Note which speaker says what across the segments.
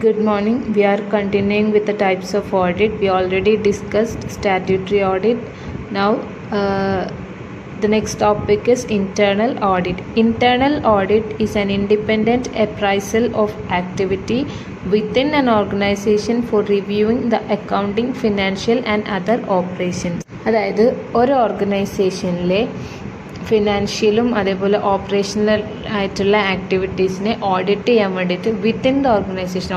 Speaker 1: Good morning. We are continuing with the types of audit. We already discussed statutory audit. Now, the next topic is internal audit. Internal audit is an independent appraisal of activity within an organization for reviewing the accounting, financial and other operations. അതായത് ഒരു ഓർഗനൈസേഷനിലെ ഫിനാൻഷ്യലും അതേപോലെ operational ആയിട്ടുള്ള ആക്ടിവിറ്റീസിനെ audit ചെയ്യാൻ വേണ്ടിയിട്ട് within the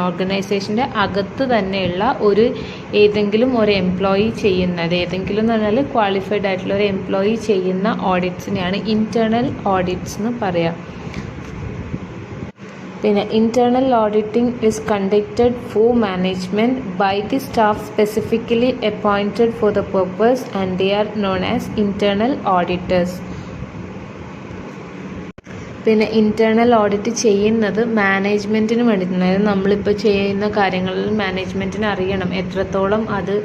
Speaker 1: ഓർഗനൈസേഷൻ്റെ അകത്ത് തന്നെയുള്ള ഏതെങ്കിലും ഒരു എംപ്ലോയി ചെയ്യുന്നത്, ഏതെങ്കിലും എന്ന് പറഞ്ഞാൽ ക്വാളിഫൈഡ് ആയിട്ടുള്ള ഒരു എംപ്ലോയി ചെയ്യുന്ന ഓഡിറ്റ്സിനെയാണ് ഇൻറ്റേർണൽ ഓഡിറ്റ്സ് എന്ന് പറയാം. പിന്നെ internal auditing is conducted for management by the staff specifically appointed for the purpose and they are known as internal auditors. പിന്നെ ഇൻറ്റേർണൽ ഓഡിറ്റ് ചെയ്യുന്നത് മാനേജ്മെൻറ്റിന് വേണ്ടിയിട്ടാണ്. അതായത് നമ്മളിപ്പോൾ ചെയ്യുന്ന കാര്യങ്ങളിൽ മാനേജ്മെൻറ്റിന് അറിയണം എത്രത്തോളം അത്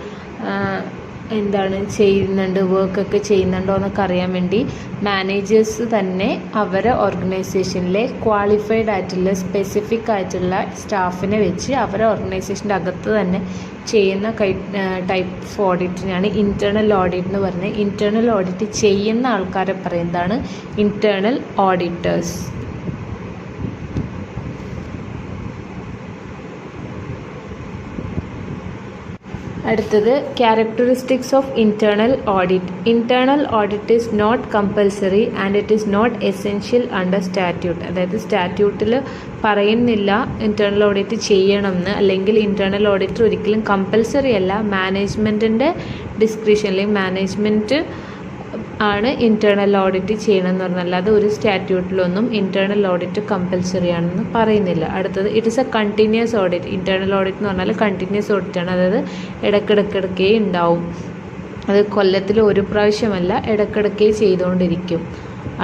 Speaker 1: ചെയ്യുന്നുണ്ട്, വർക്കൊക്കെ ചെയ്യുന്നുണ്ടോ എന്നൊക്കെ അറിയാൻ വേണ്ടി മാനേജേഴ്സ് തന്നെ അവരെ ഓർഗനൈസേഷനിലെ ക്വാളിഫൈഡ് ആയിട്ടുള്ള സ്പെസിഫിക് ആയിട്ടുള്ള സ്റ്റാഫിനെ വെച്ച് അവരെ ഓർഗനൈസേഷൻ്റെ അകത്ത് തന്നെ ചെയ്യുന്ന ടൈപ്പ് ഓഫ് ഓഡിറ്റിനാണ് ഇൻറ്റേർണൽ ഓഡിറ്റ് എന്ന് പറഞ്ഞത്. ഇൻറ്റേർണൽ ഓഡിറ്റ് ചെയ്യുന്ന ആൾക്കാരെ പറയുന്നതാണ് ഇൻറ്റേർണൽ ഓഡിറ്റേഴ്സ്. അടുത്തത് characteristics of internal audit. Internal audit is not compulsory and it is not essential under statute. അതായത് സ്റ്റാറ്റ്യൂട്ടിൽ പറയുന്നില്ല ഇൻറ്റേർണൽ ഓഡിറ്റ് ചെയ്യണമെന്ന്, അല്ലെങ്കിൽ ഇൻറ്റേർണൽ ഓഡിറ്റ് ഒരിക്കലും കമ്പൽസറി അല്ല. മാനേജ്മെൻറ്റിൻ്റെ ഡിസ്ക്രിപ്ഷൻ അല്ലെങ്കിൽ മാനേജ്മെൻറ്റ് ആണ് ഇൻറ്റേർണൽ ഓഡിറ്റ് ചെയ്യണമെന്ന് പറഞ്ഞാൽ അല്ലാതെ ഒരു സ്റ്റാറ്റ്യൂട്ടിലൊന്നും ഇൻറ്റേർണൽ ഓഡിറ്റ് കമ്പൽസറി ആണെന്ന് പറയുന്നില്ല. അടുത്തത് it is A continuous audit. Internal audit എന്ന് പറഞ്ഞാൽ കണ്ടിന്യൂസ് ഓഡിറ്റാണ്. അതായത് ഇടയ്ക്കിടയ്ക്കിടയ്ക്കേ ഉണ്ടാവും. അത് കൊല്ലത്തിൽ ഒരു പ്രാവശ്യമല്ല, ഇടയ്ക്കിടയ്ക്കേ ചെയ്തുകൊണ്ടിരിക്കും.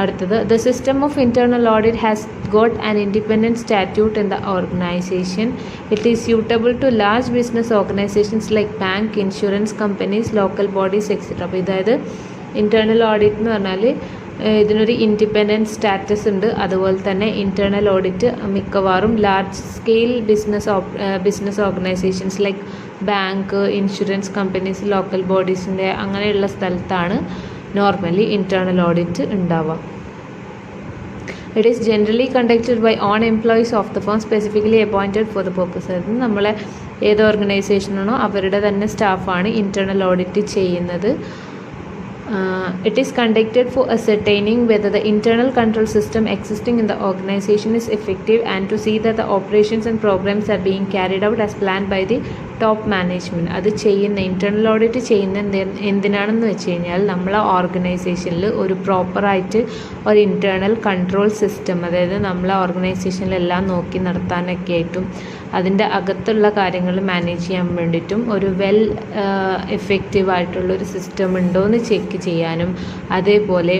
Speaker 1: അടുത്തത് the system of internal audit has got an independent statute in the organisation. It is suitable to large business organisations like bank, insurance companies, local bodies etcetera. അപ്പോൾ ഇതായത് ഇൻറ്റേർണൽ ഓഡിറ്റ് എന്ന് പറഞ്ഞാൽ ഇതിനൊരു ഇൻഡിപെൻഡൻറ്റ് സ്റ്റാറ്റസ് ഉണ്ട്. അതുപോലെ തന്നെ internal audit മിക്കവാറും large scale business organisations like bank, insurance companies, local ബോഡീസിൻ്റെ അങ്ങനെയുള്ള സ്ഥലത്താണ് നോർമലി ഇൻറ്റേർണൽ ഓഡിറ്റ് ഉണ്ടാവുക. It is generally conducted by own employees of the firm specifically appointed for the purpose. അതായത് നമ്മളെ ഏത് ഓർഗനൈസേഷനാണോ അവരുടെ തന്നെ സ്റ്റാഫാണ് ഇൻറ്റേർണൽ ഓഡിറ്റ് ചെയ്യുന്നത്. It is conducted for ascertaining whether the internal control system existing in the organization is effective and to see that the operations and programs are being carried out as planned by the top management. അത് ചെയ്യുന്ന internal audit ചെയ്യുന്ന എന്തിനാണെന്ന് വെച്ച് കഴിഞ്ഞാൽ നമ്മളെ ഓർഗനൈസേഷനിൽ ഒരു പ്രോപ്പറായിട്ട് ഒരു ഇൻറ്റേർണൽ കൺട്രോൾ സിസ്റ്റം, അതായത് നമ്മളെ ഓർഗനൈസേഷനിലെല്ലാം നോക്കി നടത്താനൊക്കെ ആയിട്ടും അതിൻ്റെ അകത്തുള്ള കാര്യങ്ങൾ മാനേജ് ചെയ്യാൻ വേണ്ടിയിട്ടും ഒരു എഫക്റ്റീവായിട്ടുള്ളൊരു സിസ്റ്റം ഉണ്ടോ എന്ന് ചെക്ക് ചെയ്യാനും, അതേപോലെ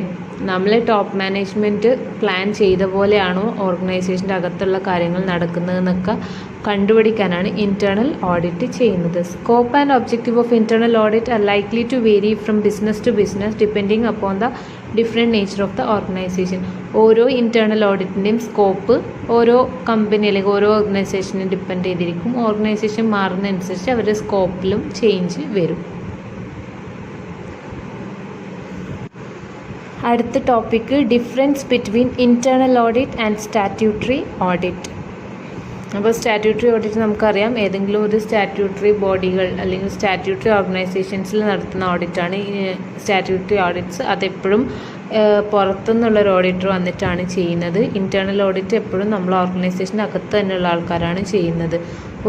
Speaker 1: നമ്മളെ ടോപ്പ് മാനേജ്മെൻറ്റ് പ്ലാൻ ചെയ്ത പോലെയാണോ ഓർഗനൈസേഷൻ്റെ അകത്തുള്ള കാര്യങ്ങൾ നടക്കുന്നതെന്നൊക്കെ കണ്ടുപിടിക്കാനാണ് ഇൻറ്റേർണൽ ഓഡിറ്റ് ചെയ്യുന്നത്. Scope and objective of internal audit are likely to vary from business to business depending upon the different nature of the organisation. ഓരോ ഇൻറ്റേർണൽ ഓഡിറ്റിൻ്റെയും സ്കോപ്പ് ഓരോ കമ്പനി അല്ലെങ്കിൽ ഓരോ ഓർഗനൈസേഷനും ഡിപ്പെൻഡ് ചെയ്തിരിക്കും. ഓർഗനൈസേഷൻ മാറുന്നതനുസരിച്ച് അവരുടെ സ്കോപ്പിലും ചേഞ്ച് വരും. അടുത്ത topic difference between internal audit and statutory audit. അപ്പോൾ സ്റ്റാറ്റ്യൂട്ടറി ഓഡിറ്റ് നമുക്കറിയാം, ഏതെങ്കിലും ഒരു സ്റ്റാറ്റ്യൂട്ടറി ബോഡികൾ അല്ലെങ്കിൽ സ്റ്റാറ്റ്യൂട്ടറി ഓർഗനൈസേഷൻസിൽ നടത്തുന്ന ഓഡിറ്റാണ് സ്റ്റാറ്റ്യൂട്ടറി ഓഡിറ്റ്സ്. അതെപ്പോഴും പുറത്തുനിന്നുള്ളൊരു ഓഡിറ്റർ വന്നിട്ടാണ് ചെയ്യുന്നത്. ഇൻറ്റേർണൽ ഓഡിറ്റ് എപ്പോഴും നമ്മൾ ഓർഗനൈസേഷൻ്റെ അകത്ത് തന്നെയുള്ള ആൾക്കാരാണ് ചെയ്യുന്നത്.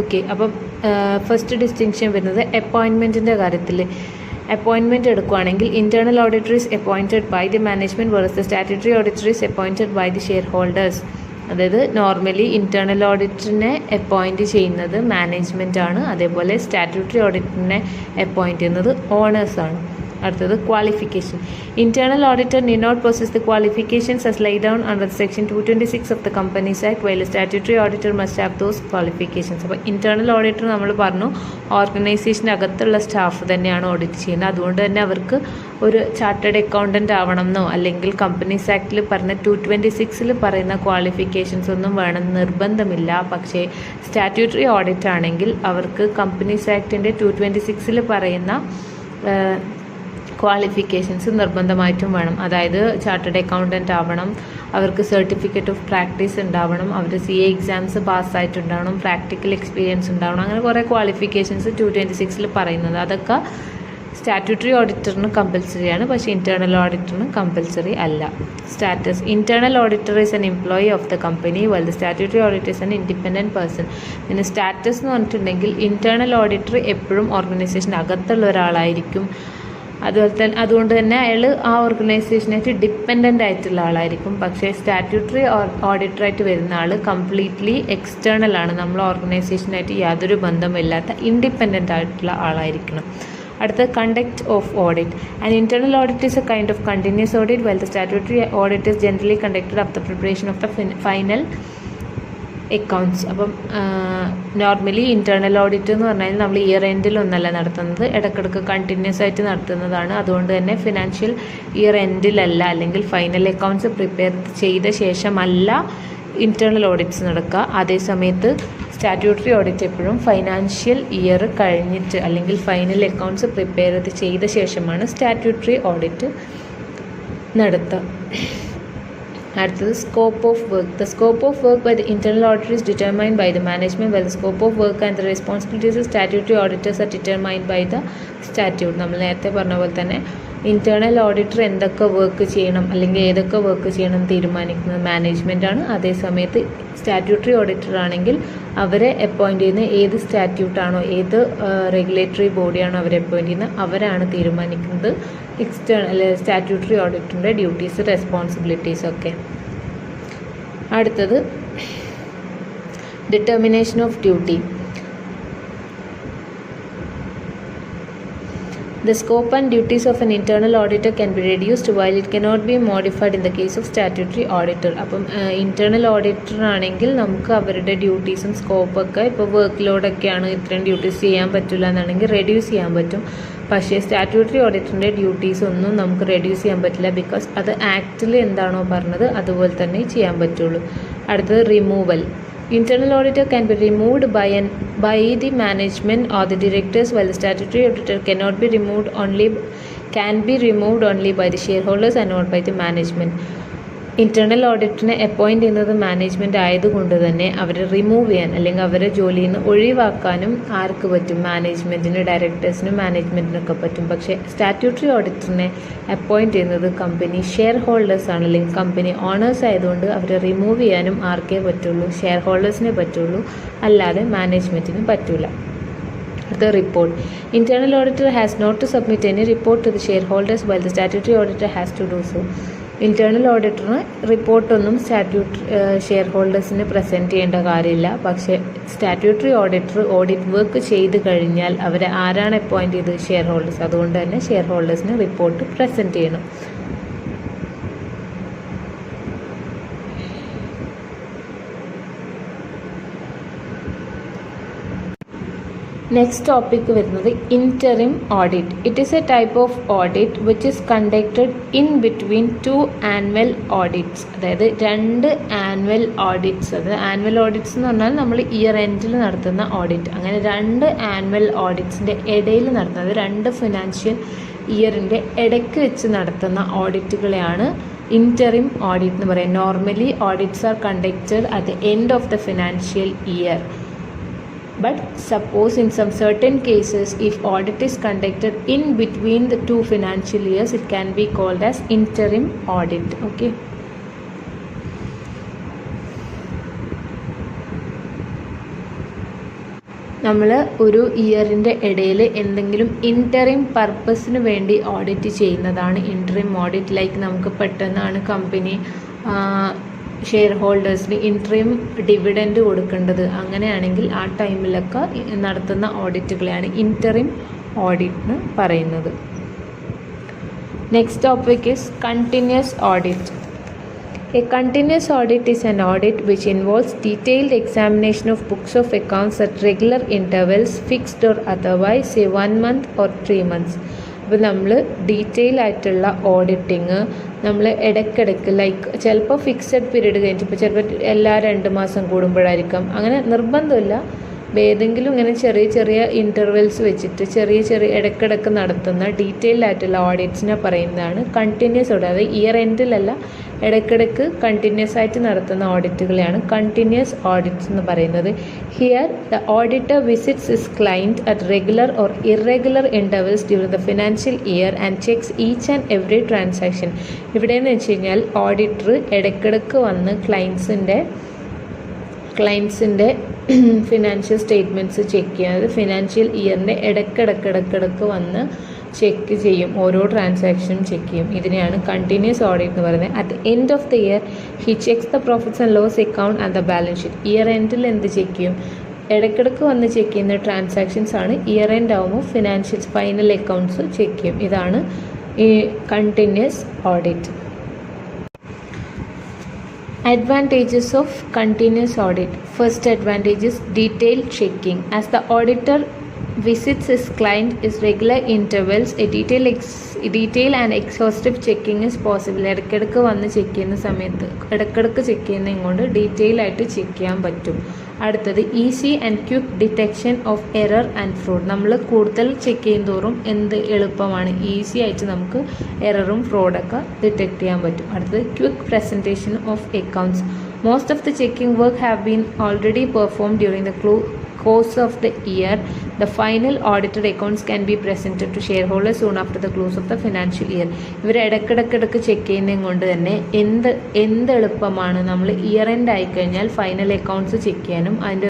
Speaker 1: ഓക്കെ, അപ്പം ഫസ്റ്റ് ഡിസ്റ്റിങ്ഷൻ വരുന്നത് അപ്പോയിൻമെൻറ്റിൻ്റെ കാര്യത്തിൽ. അപ്പോയിൻമെൻറ്റ് എടുക്കുകയാണെങ്കിൽ internal auditor is appointed by the management versus statutory auditor is appointed by the share holders. അതായത് നോർമലി ഇൻറ്റേർണൽ ഓഡിറ്ററിനെ അപ്പോയിൻറ്റ് ചെയ്യുന്നത് മാനേജ്മെൻറ്റ് ആണ്, അതേപോലെ സ്റ്റാറ്റ്യൂട്ടറി ഓഡിറ്ററിനെ അപ്പോയിൻറ്റ് ചെയ്യുന്നത് ഓണേഴ്സാണ്. അടുത്തത് qualification. Internal auditor need not possess the qualifications as laid down under section 226 of the Companies Act, while a statutory auditor must have those qualifications. അപ്പോൾ internal auditor നമ്മൾ പറഞ്ഞു ഓർഗനൈസേഷൻ്റെ അകത്തുള്ള സ്റ്റാഫ് തന്നെയാണ് ഓഡിറ്റ് ചെയ്യുന്നത്. അതുകൊണ്ട് തന്നെ അവർക്ക് ഒരു ചാർട്ടേഡ് അക്കൗണ്ടൻ്റ് ആവണം എന്നോ അല്ലെങ്കിൽ കമ്പനീസ് ആക്ടിൽ പറഞ്ഞ 226 പറയുന്ന ക്വാളിഫിക്കേഷൻസ് ഒന്നും വേണമെന്ന് നിർബന്ധമില്ല. പക്ഷേ സ്റ്റാറ്റ്യൂട്ടറി ഓഡിറ്റ് ആണെങ്കിൽ അവർക്ക് കമ്പനീസ് ആക്ടിൻ്റെ 226 പറയുന്ന ക്വാളിഫിക്കേഷൻസ് നിർബന്ധമായിട്ടും വേണം. അതായത് ചാർട്ടേഡ് അക്കൗണ്ടൻ്റ് ആവണം, അവർക്ക് സർട്ടിഫിക്കറ്റ് ഓഫ് പ്രാക്ടീസ് ഉണ്ടാവണം, അവർ CA എക്സാംസ് പാസ്സായിട്ടുണ്ടാവണം, പ്രാക്ടിക്കൽ എക്സ്പീരിയൻസ് ഉണ്ടാവണം, അങ്ങനെ കുറേ ക്വാളിഫിക്കേഷൻസ് 226 പറയുന്നത്. അതൊക്കെ സ്റ്റാറ്റ്യൂട്ടറി ഓഡിറ്ററിന് കമ്പൽസറി ആണ്, പക്ഷേ ഇൻറ്റേർണൽ ഓഡിറ്ററിന് കമ്പൽസറി അല്ല. Status. Internal auditor is N employee of the company while the statutory auditor is N independent person. പിന്നെ സ്റ്റാറ്റസ് എന്ന് പറഞ്ഞിട്ടുണ്ടെങ്കിൽ ഇൻറ്റേർണൽ ഓഡിറ്റർ എപ്പോഴും ഓർഗനൈസേഷൻ്റെ അകത്തുള്ള ഒരാളായിരിക്കും. അതുകൊണ്ട് തന്നെ അയാൾ ആ ഓർഗനൈസേഷനായിട്ട് ഡിപ്പെൻഡൻ്റ് ആയിട്ടുള്ള ആളായിരിക്കും. പക്ഷേ സ്റ്റാറ്റ്യൂട്ടറി ഓഡിറ്ററായിട്ട് വരുന്ന ആൾ കംപ്ലീറ്റ്ലി എക്സ്റ്റേണൽ ആണ്, നമ്മൾ ഓർഗനൈസേഷനായിട്ട് യാതൊരു ബന്ധമില്ലാത്ത ഇൻഡിപെൻഡൻ്റ് ആയിട്ടുള്ള ആളായിരിക്കണം. അടുത്ത conduct of audit. An internal audit is A kind of continuous audit while the statutory audit is generally conducted after preparation of the final accounts. അപ്പം നോർമലി ഇൻറ്റേർണൽ ഓഡിറ്റ് എന്ന് പറഞ്ഞാൽ നമ്മൾ ഇയർ എൻഡിലൊന്നല്ല നടത്തുന്നത്, ഇടയ്ക്കിടയ്ക്ക് കണ്ടിന്യൂസ് ആയിട്ട് നടത്തുന്നതാണ്. അതുകൊണ്ട് തന്നെ ഫിനാൻഷ്യൽ ഇയർ എൻഡിലല്ല അല്ലെങ്കിൽ ഫൈനൽ അക്കൗണ്ട്സ് പ്രിപ്പയർ ചെയ്ത ശേഷമല്ല ഇൻറ്റേർണൽ ഓഡിറ്റ്സ് നടക്കുക. അതേ സമയത്ത് സ്റ്റാറ്റ്യൂട്ടറി ഓഡിറ്റ് എപ്പോഴും ഫൈനാൻഷ്യൽ ഇയർ കഴിഞ്ഞിട്ട് അല്ലെങ്കിൽ ഫൈനൽ അക്കൗണ്ട്സ് പ്രിപ്പയർ ചെയ്ത ശേഷമാണ് സ്റ്റാറ്റ്യൂട്ടറി ഓഡിറ്റ് നടത്തുക. അടുത്തത് scope of work. The scope of work by the internal auditor is determined by the management, well the scope of work and the responsibilities of statutory auditors are determined by the statute. നമ്മൾ നേരത്തെ പറഞ്ഞ പോലെ തന്നെ internal auditor എന്തൊക്കെ work ചെയ്യണം അല്ലെങ്കിൽ ഏതൊക്കെ work ചെയ്യണം തീരുമാനിക്കുന്നത് മാനേജ്മെൻറ്റാണ്. അതേസമയത്ത് സ്റ്റാറ്റ്യൂട്ടറി ഓഡിറ്റർ ആണെങ്കിൽ അവരെ അപ്പോയിൻറ്റ് ചെയ്യുന്ന ഏത് സ്റ്റാറ്റ്യൂട്ടാണോ ഏത് റെഗുലേറ്ററി ബോഡിയാണോ അവരെ അപ്പോയിൻറ്റ് ചെയ്യുന്നത് അവരാണ് തീരുമാനിക്കുന്നത് സ്റ്റാറ്റ്യൂട്ടറി ഓഡിറ്ററിൻ്റെ ഡ്യൂട്ടീസ് റെസ്പോൺസിബിലിറ്റീസ് ഒക്കെ. അടുത്തത് determination of duty. The scope and duties of an internal auditor can be reduced while it cannot be modified in the case of statutory auditor. അപ്പം ഇൻറ്റേർണൽ ഓഡിറ്റർ ആണെങ്കിൽ നമുക്ക് അവരുടെ ഡ്യൂട്ടീസും സ്കോപ്പൊക്കെ ഇപ്പോൾ വർക്ക് ലോഡൊക്കെയാണ് ഇത്രയും duties ചെയ്യാൻ പറ്റില്ല എന്നാണെങ്കിൽ റെഡ്യൂസ് ചെയ്യാൻ പറ്റും. പക്ഷേ സ്റ്റാറ്റ്യൂട്ടറി ഓഡിറ്ററിൻ്റെ ഡ്യൂട്ടീസ് ഒന്നും നമുക്ക് റെഡ്യൂസ് ചെയ്യാൻ പറ്റില്ല, ബിക്കോസ് അത് ആക്റ്റിൽ എന്താണോ പറഞ്ഞത് അതുപോലെ തന്നെ ചെയ്യാൻ പറ്റുള്ളൂ. അടുത്തത് removal. Internal auditor can be removed by the management or the directors, while the statutory auditor can be removed only by the shareholders and not by the management. Internal ഓഡിറ്ററിനെ അപ്പോയിൻറ്റ് ചെയ്യുന്നത് മാനേജ്മെൻറ്റ് ആയതുകൊണ്ട് തന്നെ അവരെ remove ചെയ്യാൻ അല്ലെങ്കിൽ അവരെ ജോലിയിൽ നിന്ന് ഒഴിവാക്കാനും ആർക്ക് പറ്റും? മാനേജ്മെൻറ്റിന്, ഡയറക്ടേഴ്സിനും മാനേജ്മെൻറ്റിനൊക്കെ പറ്റും. പക്ഷേ സ്റ്റാറ്റ്യൂട്ടറി ഓഡിറ്ററിനെ അപ്പോയിൻറ്റ് ചെയ്യുന്നത് കമ്പനി ഷെയർ ഹോൾഡേഴ്സ് ആണ് അല്ലെങ്കിൽ കമ്പനി ഓണേഴ്സ് ആയതുകൊണ്ട് അവരെ റിമൂവ് ചെയ്യാനും ആർക്കേ പറ്റുള്ളൂ? ഷെയർ ഹോൾഡേഴ്സിനെ പറ്റുള്ളൂ, അല്ലാതെ മാനേജ്മെൻറ്റിന് പറ്റില്ല. The report. Internal auditor has not to submit any report to the shareholders, while the statutory auditor has to do so. Internal ഓഡിറ്ററിന് റിപ്പോർട്ടൊന്നും ഷെയർ ഹോൾഡേഴ്സിന് പ്രസൻറ്റ് ചെയ്യേണ്ട കാര്യമില്ല. പക്ഷേ സ്റ്റാറ്റ്യൂട്ടറി ഓഡിറ്റർ ഓഡിറ്റ് വർക്ക് ചെയ്ത് കഴിഞ്ഞാൽ അവരെ ആരാണ് അപ്പോയിൻറ്റ് ചെയ്തത്? Share holders. അതുകൊണ്ട് തന്നെ ഷെയർ ഹോൾഡേഴ്സിന് റിപ്പോർട്ട് പ്രസൻറ്റ് ചെയ്യണം. നെക്സ്റ്റ് ടോപ്പിക്ക് വരുന്നത് interim audit. It is A type of audit which is conducted in between 2 annual audits. അതായത് 2 ആനുവൽ ഓഡിറ്റ്സ്. അതായത് ആനുവൽ ഓഡിറ്റ്സ് എന്ന് പറഞ്ഞാൽ നമ്മൾ ഇയർ എൻഡിൽ നടത്തുന്ന ഓഡിറ്റ്. അങ്ങനെ 2 ആനുവൽ ഓഡിറ്റ്സിൻ്റെ ഇടയിൽ നടത്തുന്നത് 2 ഫിനാൻഷ്യൽ ഇയറിൻ്റെ ഇടയ്ക്ക് വെച്ച് നടത്തുന്ന ഓഡിറ്റുകളെയാണ് ഇൻറ്ററിം ഓഡിറ്റ് എന്ന് പറയുന്നത്. Normally audits are conducted at the end of the financial year. But suppose in some certain cases, if audit is conducted in between the 2 financial years, it can be called as interim audit. Okay. നമ്മൾ ഒരു ഇയറിൻ്റെ ഇടയിൽ എന്തെങ്കിലും interim പർപ്പസിന് വേണ്ടി audit ചെയ്യുന്നതാണ് interim audit. Like നമുക്ക് പെട്ടെന്നാണ് company share ഹോൾഡേഴ്സിന് interim dividend കൊടുക്കേണ്ടത്, അങ്ങനെയാണെങ്കിൽ ആ ടൈമിലൊക്കെ നടത്തുന്ന ഓഡിറ്റുകളെയാണ് ഇൻറ്ററിം ഓഡിറ്റ് എന്ന് പറയുന്നത്. Next topic is continuous audit. A continuous audit is an audit which involves detailed examination of books of accounts at regular intervals, fixed or otherwise, say 1 month or 3 months. അപ്പോൾ നമ്മൾ detail ആയിട്ടുള്ള auditing നമ്മൾ ഇടയ്ക്കിടയ്ക്ക് like ചിലപ്പോൾ fixed period കഴിഞ്ഞിട്ട് ഇപ്പോൾ ചിലപ്പോൾ എല്ലാ 2 മാസം കൂടുമ്പോഴായിരിക്കും, അങ്ങനെ നിർബന്ധമില്ല. ഏതെങ്കിലും ഇങ്ങനെ ചെറിയ ചെറിയ ഇൻ്റർവെൽസ് വെച്ചിട്ട് ചെറിയ ഇടയ്ക്കിടയ്ക്ക് നടത്തുന്ന ഡീറ്റെയിൽഡ് ആയിട്ടുള്ള ഓഡിറ്റ്സിനെ പറയുന്നതാണ് കണ്ടിന്യൂസ് ഓഡിറ്റ്. അത് ഇയർ എൻഡിലല്ല, ഇടയ്ക്കിടയ്ക്ക് കണ്ടിന്യൂസ് ആയിട്ട് നടത്തുന്ന ഓഡിറ്റുകളെയാണ് കണ്ടിന്യൂസ് ഓഡിറ്റ്സ് എന്ന് പറയുന്നത്. Here the auditor visits his client at regular or irregular intervals during the financial year and checks each and every transaction. ഇവിടെയെന്ന് വെച്ച് കഴിഞ്ഞാൽ ഓഡിറ്റർ ഇടയ്ക്കിടയ്ക്ക് വന്ന് ക്ലയൻസിൻ്റെ ഫിനാൻഷ്യൽ സ്റ്റേറ്റ്മെൻറ്റ്സ് ചെക്ക് ചെയ്യുക. അത് ഫിനാൻഷ്യൽ ഇയറിൻ്റെ ഇടയ്ക്കിടയ്ക്ക് വന്ന് ചെക്ക് ചെയ്യും, ഓരോ ട്രാൻസാക്ഷനും ചെക്ക് ചെയ്യും. ഇതിനെയാണ് കണ്ടിന്യൂസ് ഓഡിറ്റ് എന്ന് പറയുന്നത്. At the end of the year he checks the profits and loss account and the balance sheet. Year എൻഡിൽ എന്ത് ചെക്ക് ചെയ്യും? ഇടയ്ക്കിടയ്ക്ക് വന്ന് ചെക്ക് ചെയ്യുന്ന ട്രാൻസാക്ഷൻസ് ആണ് ഇയർ എൻഡ് ആകുമ്പോൾ ഫിനാൻഷ്യൽസ് ഫൈനൽ അക്കൗണ്ട്സ് ചെക്ക് ചെയ്യും. ഇതാണ് ഈ continuous audit. Advantages of continuous audit. First advantage is detailed checking. As the auditor visits his client is regular intervals, a detail and exhaustive checking is possible. ഇടയ്ക്കിടയ്ക്ക് വന്ന് check ചെയ്യുന്ന സമയത്ത് ഇടയ്ക്കിടയ്ക്ക് check ചെയ്യുന്നതും കൊണ്ട് ഡീറ്റെയിൽ ആയിട്ട് ചെക്ക് ചെയ്യാൻ പറ്റും. അടുത്തത് easy and quick detection of error and fraud. നമ്മൾ കൂടുതൽ ചെക്ക് ചെയ്യും തോറും എന്ത് എളുപ്പമാണ്, ഈസി ആയിട്ട് നമുക്ക് എററും ഫ്രോഡൊക്കെ ഡിറ്റക്ട് ചെയ്യാൻ പറ്റും. അടുത്തത് quick presentation of accounts. Most of the checking work have been already perform during the course of the year. The final audited accounts can be presented to shareholders soon after the close of the financial year. ഇവർ ഇടയ്ക്കിടയ്ക്ക് check ചെയ്യുന്നതും കൊണ്ട് തന്നെ എന്ത് എളുപ്പമാണ്, നമ്മൾ year end ആയിക്കഴിഞ്ഞാൽ final accounts check ചെയ്യാനും അതിൻ്റെ